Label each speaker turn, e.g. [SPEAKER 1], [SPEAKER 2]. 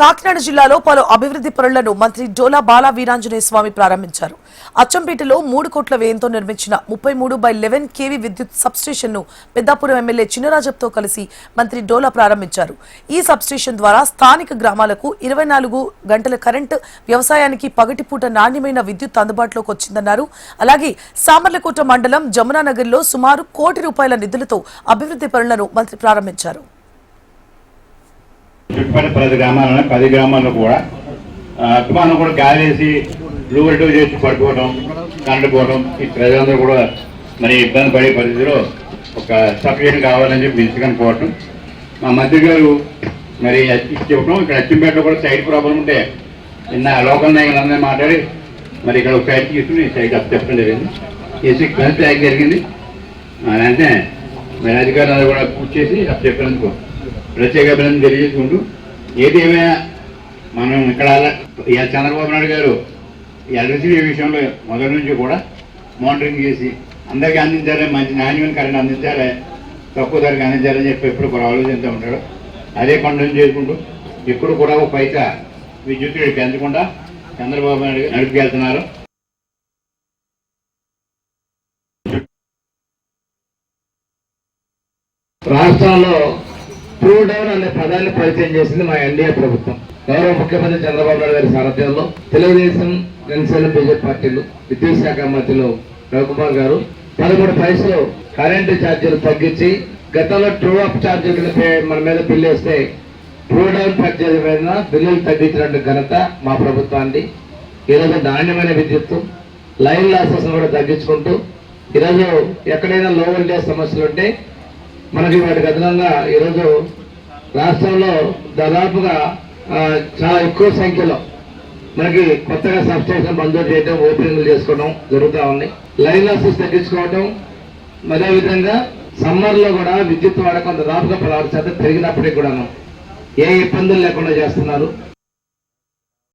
[SPEAKER 1] కాకినాడ జిల్లాలో పలు అభివృద్ధి పనులను మంత్రి డోలా బాలా వీరాంజనేయ స్వామి ప్రారంభించారు. అచ్చంపేటలో 3 కోట్ల వ్యయంతో నిర్మించిన 33/11 kV విద్యుత్ సబ్స్టేషన్ ను పెద్దాపురం ఎమ్మెల్యే చినరాజప్పతో కలిసి మంత్రి డోలా ప్రారంభించారు. ఈ సబ్స్టేషన్ ద్వారా స్థానిక గ్రామాలకు 24 గంటల కరెంటు, వ్యవసాయానికి పగటిపూట నాణ్యమైన విద్యుత్ అందుబాటులోకి వచ్చిందన్నారు. అలాగే సామర్లకోట మండలం జమునానగర్లో సుమారు ₹1 కోటి నిధులతో అభివృద్ధి పనులను మంత్రి ప్రారంభించారు.
[SPEAKER 2] చుట్టుపక్కల 10 గ్రామాల్లో కూడా అభిమానం కూడా గాలేసి రూవల్టూ చేసి పడిపోవడం, కరెంటు పోవడం, ఈ ప్రజలందరూ కూడా మరి ఇబ్బంది పడే పరిస్థితిలో ఒక సబ్స్టేషన్ కావాలని చెప్పి పిలుచుకొని పోవటం, మా మంత్రి గారు మరి చెప్పడం. ఇక్కడ అచ్చంపేటలో కూడా సైడ్ ప్రాబ్లం ఉంటే నిన్న లోకల్ నాయకులందరూ మాట్లాడి మరి ఇక్కడ ఒక సైడ్ తీసుకుని సైడ్ అప్ చెప్పడం జరిగింది. ఏసీ కరెంట్ ట్యాక్ జరిగింది. అంటే మరి అధికారులు కూడా పూర్తి చేసి అప్ చెప్పినందుకు ప్రత్యేక అభినందన తెలియజేసుకుంటూ, ఏది ఏమైనా మనం ఇక్కడ చంద్రబాబు నాయుడు గారు ఈ ఎలక్ట్రిసిటీ విషయంలో మొదటి నుంచి కూడా మానిటరింగ్ చేసి అందరికీ అందించాలి, మంచి నాణ్యమైన కరెంట్ అందించాలి, తక్కువ ధరకు అందించాలని చెప్పి ఎప్పుడు కూడా ఆలోచిస్తూ ఉంటాడు. అదే కంటిన్యూ చేసుకుంటూ ఇప్పుడు కూడా ఒక పైసా విద్యుత్ పెంచకుండా చంద్రబాబు నాయుడు నడిపికెళ్తున్నారు.
[SPEAKER 3] రాష్ట్రంలో ట్రూ డౌన్ అనే పదాన్ని పరిచయం చేసింది మా ఎన్డీఏ ప్రభుత్వం. గౌరవ ముఖ్యమంత్రి చంద్రబాబు నాయుడు గారి సారథ్యంలో తెలుగుదేశం, జనసేన, బీజేపీ పార్టీలు, విద్యుత్ శాఖ మంత్రులు రవికుమార్ గారు 13 పైసలు కరెంటు ఛార్జీలు తగ్గించి, గతంలో ట్రూ అప్ ఛార్జీలు మన మీద బిల్లు వేస్తే ట్రూ డౌన్ ఛార్జీల మీద బిల్లులు తగ్గించినట్టు ఘనత మా ప్రభుత్వాన్ని. ఈరోజు నాణ్యమైన విద్యుత్తు, లైన్ లాసెస్ కూడా తగ్గించుకుంటూ ఈరోజు ఎక్కడైనా లో వోల్టేజ్ సమస్యలు ఉంటే మనకి వాటికి అదనంగా ఈరోజు రాష్ట్రంలో దాదాపుగా చాలా ఎక్కువ సంఖ్యలో మనకి కొత్తగా సబ్స్టేషన్ మంజూరు చేయడం, ఓపెనింగ్లు చేసుకోవడం జరుగుతూ ఉంది. లైన్ లాసెస్ తగ్గించుకోవడం, అదేవిధంగా సమ్మర్లో కూడా విద్యుత్ వాడకం దాదాపుగా 16% పెరిగినప్పటికీ కూడాను ఏ ఇబ్బందులు లేకుండా చేస్తున్నారు.